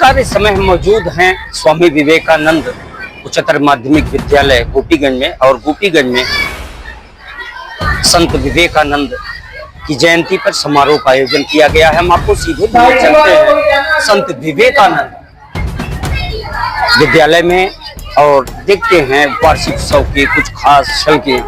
नमस्कार। इस समय हम मौजूद हैं स्वामी विवेकानंद उच्चतर माध्यमिक विद्यालय गोपीगंज में, और गोपीगंज में संत विवेकानंद की जयंती पर समारोह का आयोजन किया गया है। हम आपको सीधे ले चलते हैं संत विवेकानंद विद्यालय में और देखते हैं वार्षिक उत्सव के कुछ खास झलकें।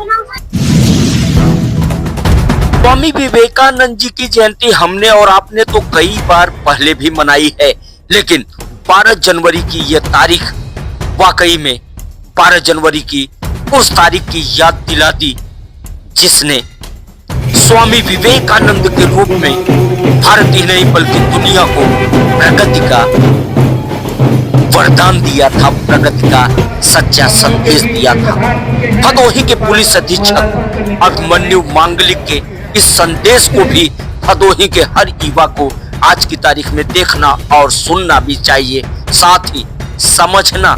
स्वामी विवेकानंद जी की जयंती हमने और आपने तो कई बार पहले भी मनाई है, लेकिन 12 जनवरी की यह तारीख वाकई में 12 जनवरी की उस तारीख की याद दिला दी जिसने स्वामी विवेकानंद के रूप में भारत ही नहीं बल्कि दुनिया को प्रगति का वरदान दिया था, प्रगति का सच्चा संदेश दिया था। भदोही के पुलिस अधीक्षक अभिमन्यु मांगलिक के इस संदेश को भी भदोही के हर युवा को आज की तारीख में देखना और सुनना भी चाहिए, साथ ही समझना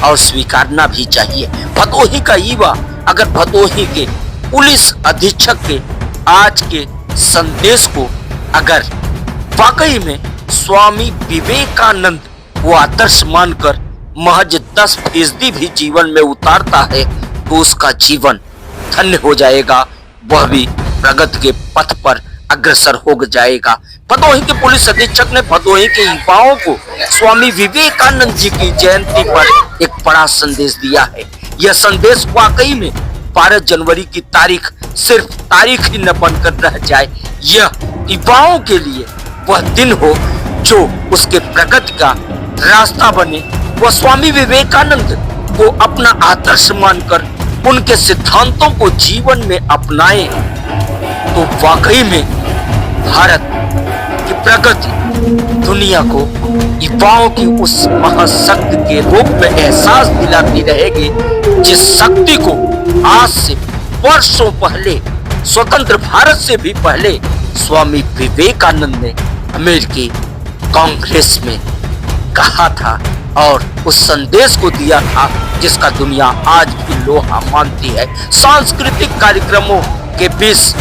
और स्वीकारना भी चाहिए। भदोही का युवा अगर भदोही के पुलिस अधीक्षक के आज के संदेश को अगर वाकई में स्वामी विवेकानंद वो आदर्श मानकर महज 10% भी जीवन में उतारता है तो उसका जीवन धन्य हो जाएगा, वह भी प्रगति के पथ पर अग्रसर हो जाएगा। भदोही के पुलिस अधीक्षक ने भदोही के युवाओं को स्वामी विवेकानंद जी की जयंती पर एक बड़ा संदेश दिया है। यह संदेश वाकई में 12 जनवरी की तारीख सिर्फ तारीख ही न बनकर रह जाए, यह युवाओं के लिए वह दिन हो जो उसके प्रगति का रास्ता बने। वह स्वामी विवेकानंद को अपना आदर्श मानकर उनके सिद्धांतों को जीवन में अपनाए तो वाकई में भारत की प्रगति दुनिया को युवाओं की उस महाशक्ति के रूप में एहसास दिलाती रहेगी, जिस शक्ति को आज से वर्षों पहले स्वतंत्र भारत से भी पहले स्वामी विवेकानंद ने अमेरिकी कांग्रेस में कहा था और उस संदेश को दिया था जिसका दुनिया आज भी लोहा मानती है। सांस्कृतिक कार्यक्रमों के बीच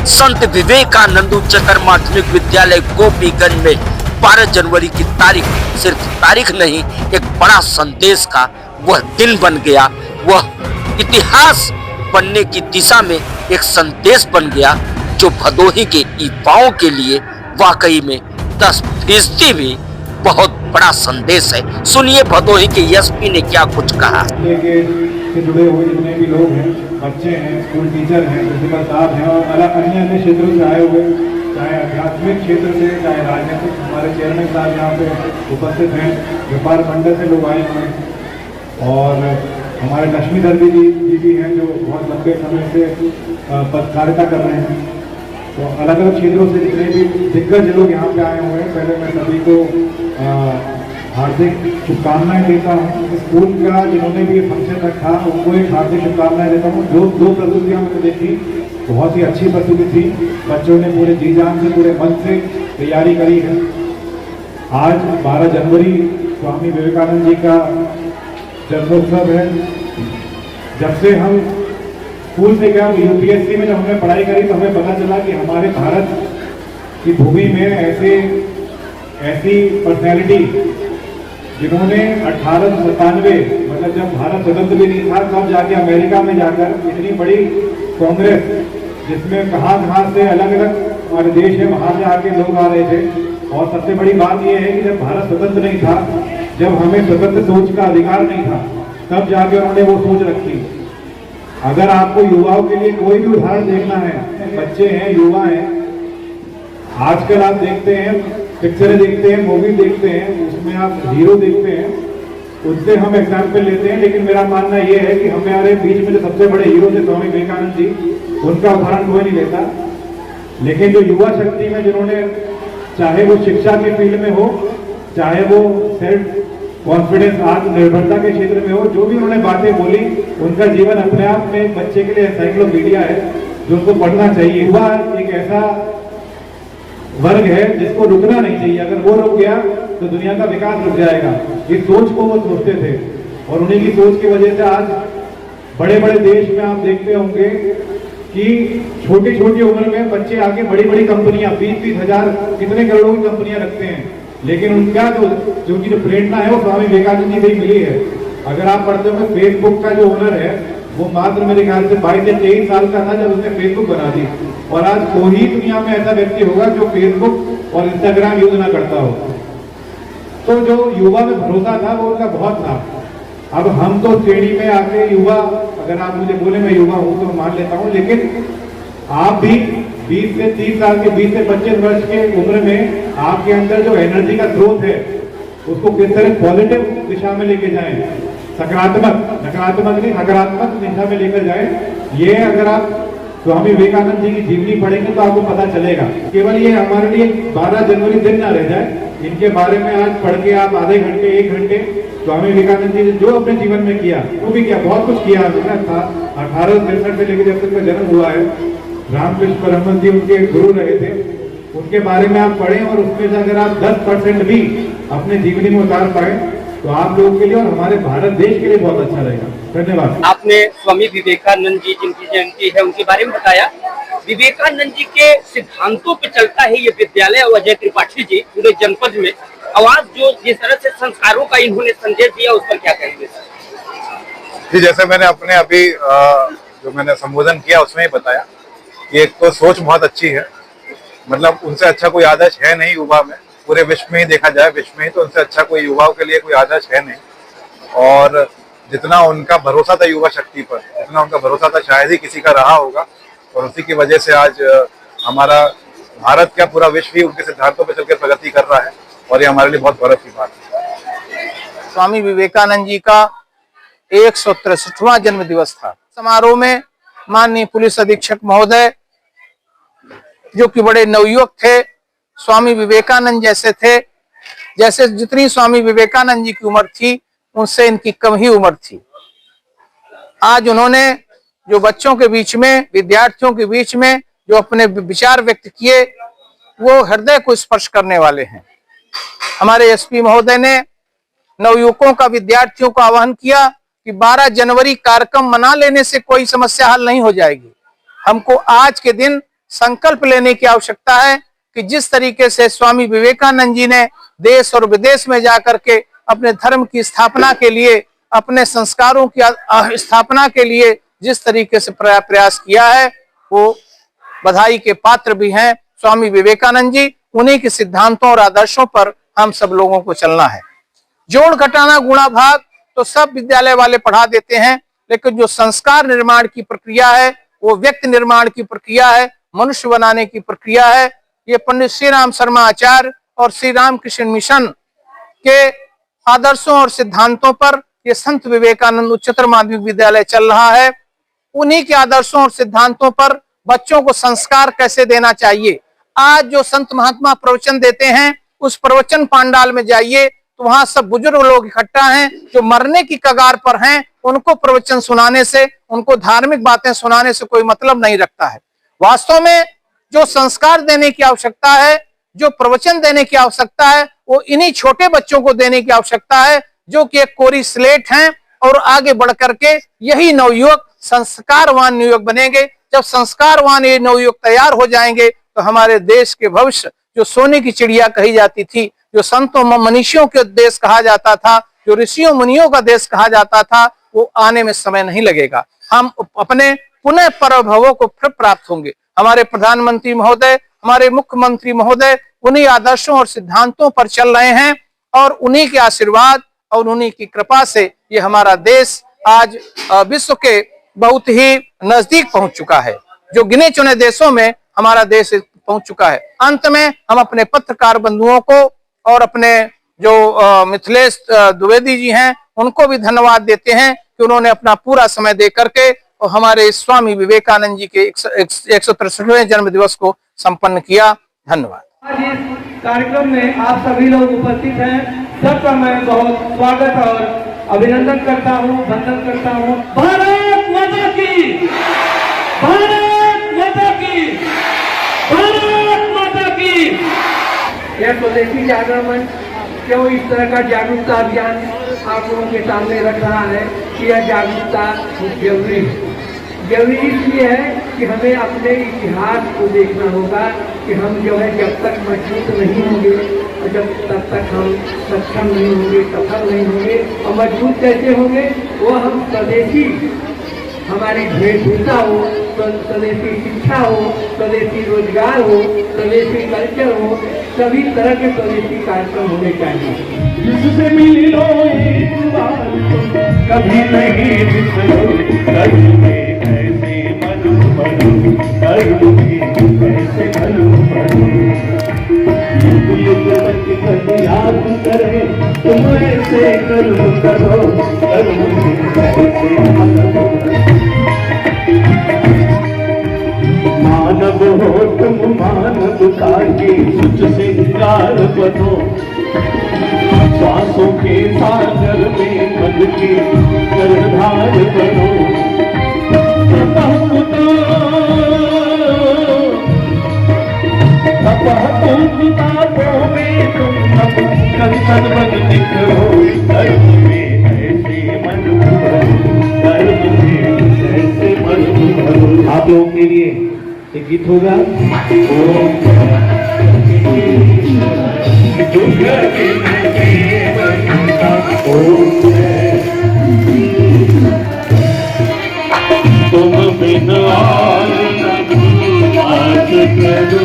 संत विवेकानंद उच्चतर माध्यमिक विद्यालय गोपीगंज में 12 जनवरी की तारीख सिर्फ तारीख नहीं, एक बड़ा संदेश का वह दिन बन गया, वह इतिहास बनने की दिशा में एक संदेश बन गया जो भदोही के युवाओं के लिए वाकई में 10% भी बहुत बड़ा संदेश है। सुनिए भदोही के एसपी ने क्या कुछ कहा। से जुड़े हुए जितने भी लोग हैं, बच्चे हैं, स्कूल टीचर हैं, प्रिंसिपल साहब हैं और अलग अन्य क्षेत्रों से आए हुए, चाहे आध्यात्मिक क्षेत्र से चाहे राजनीतिक, हमारे चेयरमैन साहब यहाँ पे उपस्थित हैं, व्यापार मंडल से लोग आए हुए हैं और हमारे लक्ष्मीधर जी भी हैं जो बहुत लंबे समय से पत्रकारिता कर रहे हैं। तो अलग अलग क्षेत्रों से जितने भी दिग्गज लोग यहाँ पे आए हुए हैं, पहले मैं सभी को हार्दिक शुभकामनाएं देता हूँ। स्कूल का जिन्होंने भी फंक्शन रखा उनको एक हार्दिक शुभकामनाएं देता हूँ। जो 2 प्रस्तुतियाँ मैंने देखी बहुत ही अच्छी प्रस्तुति थी, बच्चों ने पूरे जी जान से पूरे मन से तैयारी करी है। आज 12 जनवरी स्वामी विवेकानंद जी का जन्मोत्सव है। जब से हम स्कूल से क्या यूपीएससी में जब हमने पढ़ाई करी तो हमें पता चला कि हमारे भारत की भूमि में ऐसी पर्सनैलिटी जिन्होंने 1897 मतलब जब भारत स्वतंत्र भी नहीं था तब जाके अमेरिका में जाकर इतनी बड़ी कांग्रेस जिसमें कहाँ से अलग अलग हमारे देश है वहाँ से आके लोग आ रहे थे। और सबसे बड़ी बात यह है कि जब भारत स्वतंत्र नहीं था, जब हमें स्वतंत्र सोच का अधिकार नहीं था, तब जाके उन्होंने वो सोच रखी। अगर आपको युवाओं के लिए कोई भी उदाहरण देखना है, बच्चे हैं, युवा हैं, आजकल आप देखते हैं पिक्चरें देखते हैं, मूवी देखते हैं, उसमें आप हीरो देखते हैं, उनसे हम एग्जाम्पल लेते हैं। लेकिन मेरा मानना यह है कि हमारे बीच में जो सबसे बड़े हीरो थे स्वामी विवेकानंद जी, उनका उदाहरण कोई नहीं लेता। लेकिन जो युवा शक्ति में जिन्होंने, चाहे वो शिक्षा के फील्ड में हो, चाहे वो सेल्फ कॉन्फिडेंस आत्मनिर्भरता के क्षेत्र में हो, जो भी उन्होंने बातें बोली, उनका जीवन अपने आप में एक बच्चे के लिए एनसाइक्लोपीडिया है जो उनको पढ़ना चाहिए। युवा एक ऐसा वर्ग है जिसको रुकना नहीं चाहिए, अगर वो रुक गया तो दुनिया का विकास रुक जाएगा। इस सोच को वो सोचते थे और उन्हीं की सोच की वजह से आज बड़े बड़े देश में आप देखते होंगे कि छोटी छोटी उम्र में बच्चे आके बड़ी बड़ी कंपनियां 20-20 हजार कितने करोड़ों की कंपनियां रखते हैं। लेकिन उनका जो उनकी जो प्रेरणा है वो स्वामी विवेकानंद जी से ही मिली है। अगर आप पढ़ते हो फेसबुक का जो ओनर है वो मात्र मेरे ख्याल से 22 या 23 साल का था जब उसने फेसबुक बना दी, और आज कोई दुनिया में ऐसा व्यक्ति होगा जो फेसबुक और इंस्टाग्राम यूज ना करता हो। तो जो युवा में भरोसा था वो उनका बहुत था। अब हम तो श्रेणी में आके युवा, अगर आप मुझे बोले मैं युवा हूं तो मान लेता हूं, लेकिन आप भी 20 से 30 साल के 20 से 25 वर्ष के उम्र में आपके अंदर जो एनर्जी का स्रोत है उसको किस तरह पॉजिटिव दिशा में लेके जाएं, सकारात्मक, नकारात्मक नहीं सकारात्मक दिशा में लेकर जाएं। ये अगर आप स्वामी विवेकानंद जी की जीवनी पढ़ेंगे तो आपको पता चलेगा। केवल ये हमारे लिए 12 जनवरी दिन ना रह जाए, इनके बारे में आज पढ़ के आप आधे घंटे 1 घंटे स्वामी विवेकानंद जी ने जो अपने जीवन में किया वो भी किया, बहुत कुछ किया। 1863 से लेकर जब तक का जन्म हुआ है, रामकृष्ण परमहंस जी उनके गुरु रहे थे, उनके बारे में आप पढ़ें और उसमें से अगर आप 10% भी अपने जीवनी में उतार पाए तो आप लोगों के लिए और हमारे भारत देश के लिए बहुत अच्छा रहेगा। धन्यवाद। आपने स्वामी विवेकानंद जी जिनकी जयंती है उनके बारे में बताया। विवेकानंद जी के सिद्धांतों पर चलता है ये विद्यालय और अजय त्रिपाठी जी पूरे जनपद में। आवाज जो जिस तरह से संस्कारों का इन्होंने संदेश दिया उस पर क्या कहेंगे? जी, जैसे मैंने अपने अभी जो मैंने संबोधन किया उसमें ही बताया कि एक तो सोच बहुत अच्छी है, मतलब उनसे अच्छा कोई आदर्श है नहीं युवा में, पूरे विश्व में ही देखा जाए, विश्व में ही तो उनसे अच्छा कोई युवाओं के लिए कोई आदर्श है नहीं। और जितना उनका भरोसा था युवा शक्ति पर, जितना उनका भरोसा था शायद ही किसी का रहा होगा, और उसी की वजह से आज हमारा भारत क्या पूरा विश्व ही उनके सिद्धांतों पर चलकर प्रगति कर रहा है, और ये हमारे लिए बहुत गौरव की बात है। स्वामी विवेकानंद जी का 163वां जन्म दिवस था। समारोह में माननीय पुलिस अधीक्षक महोदय जो कि बड़े नवयुवक थे, स्वामी विवेकानंद जैसे थे, जैसे जितनी स्वामी विवेकानंद जी की उम्र थी उनसे इनकी कम ही उम्र थी। आज उन्होंने जो बच्चों के बीच में, विद्यार्थियों के बीच में जो अपने विचार व्यक्त किए वो हृदय को स्पर्श करने वाले हैं। हमारे एसपी महोदय ने नवयुवकों का, विद्यार्थियों का आह्वान किया कि 12 जनवरी कार्यक्रम मना लेने से कोई समस्या हल नहीं हो जाएगी। हमको आज के दिन संकल्प लेने की आवश्यकता है कि जिस तरीके से स्वामी विवेकानंद जी ने देश और विदेश में जाकर के अपने धर्म की स्थापना के लिए, अपने संस्कारों की स्थापना के लिए जिस तरीके से प्रयास किया है वो बधाई के पात्र भी हैं। स्वामी विवेकानंद जी, उन्हीं के सिद्धांतों और आदर्शों पर हम सब लोगों को चलना है। जोड़ घटाना गुणा भाग तो सब विद्यालय वाले पढ़ा देते हैं, लेकिन जो संस्कार निर्माण की प्रक्रिया है वो व्यक्ति निर्माण की प्रक्रिया है, मनुष्य बनाने की प्रक्रिया है। ये पंडित श्री राम शर्मा आचार्य और श्री रामकृष्ण मिशन के आदर्शों और सिद्धांतों पर ये संत विवेकानंद उच्चतर माध्यमिक विद्यालय चल रहा है। उन्हीं के आदर्शों और सिद्धांतों पर बच्चों को संस्कार कैसे देना चाहिए। आज जो संत महात्मा प्रवचन देते हैं, उस प्रवचन पांडाल में जाइए तो वहां सब बुजुर्ग लोग इकट्ठा हैं जो मरने की कगार पर हैं। उनको प्रवचन सुनाने से, उनको धार्मिक बातें सुनाने से कोई मतलब नहीं रखता है। वास्तव में जो संस्कार देने की आवश्यकता है, जो प्रवचन देने की आवश्यकता है, वो इन्हीं छोटे बच्चों को देने की आवश्यकता है जो कि एक कोरी स्लेट हैं, और आगे बढ़ करके यही नवयुवक संस्कारवान नवयुवक बनेंगे। जब संस्कारवान ये नवयुवक तैयार हो जाएंगे तो हमारे देश के भविष्य, जो सोने की चिड़िया कही जाती थी, जो संतों मनीषियों के देश कहा जाता था, जो ऋषियों मुनियों का देश कहा जाता था, वो आने में समय नहीं लगेगा। हम अपने पुनः पराभवों को फिर प्राप्त होंगे। हमारे प्रधानमंत्री महोदय, हमारे मुख्यमंत्री महोदय उन्हीं आदर्शों और सिद्धांतों पर चल रहे हैं, और उन्हीं के आशीर्वाद और उन्हीं की कृपा से ये हमारा देश आज विश्व के बहुत ही नजदीक पहुंच चुका है। जो गिने चुने देशों में हमारा देश पहुंच चुका है। अंत में हम अपने पत्रकार बंधुओं को और अपने जो मिथिलेश द्विवेदी जी हैं उनको भी धन्यवाद देते हैं कि उन्होंने अपना पूरा समय दे करके और हमारे स्वामी विवेकानंद जी के 163वें जन्म दिवस को संपन्न किया। धन्यवाद। आज इस कार्यक्रम में आप सभी लोग उपस्थित हैं, सबका मैं बहुत स्वागत और अभिनंदन करता हूँ, वंदन करता हूँ। भारत माता की, भारत माता की, भारत माता की। यह स्वदेशी जागरण मंच क्यों इस तरह का जागरूकता अभियान आप लोगों के सामने रख रहा है कि यह जागरूकता जरूरी है। जरूरी इसलिए है कि हमें अपने इतिहास को देखना होगा कि हम जो है जब तक मजबूत नहीं होंगे, जब तब तक हम सक्षम नहीं होंगे, सफल नहीं होंगे और मजबूत कैसे होंगे? वो हम स्वदेशी, हमारी वेशभूषा हो, स्वदेशी शिक्षा हो, स्वदेशी रोजगार हो, स्वदेशी कल्चर हो, सभी तरह के स्वदेशी कार्यक्रम होने चाहिए। जिससे मिली लो एक बार तुम कभी नहीं बिसरो, करूँगे ऐसे मनु मनु, करूँगे ऐसे मनु मनु। युग युग तक कभी याद करे तुम ऐसे करो करो, करूँगे ऐसे मनु मनु। मानव हो तुम मानवता के सुच सिंगार बनो, श्वासों के सागर में मन के जलधार बनो। किताबों में तुम सब कंचन बन निकलो, कर्म में ऐसे मन भरो, कर्म में ऐसे मन भरो। आप लोगों के लिए एक गीत होगा, तुम बिन आज करो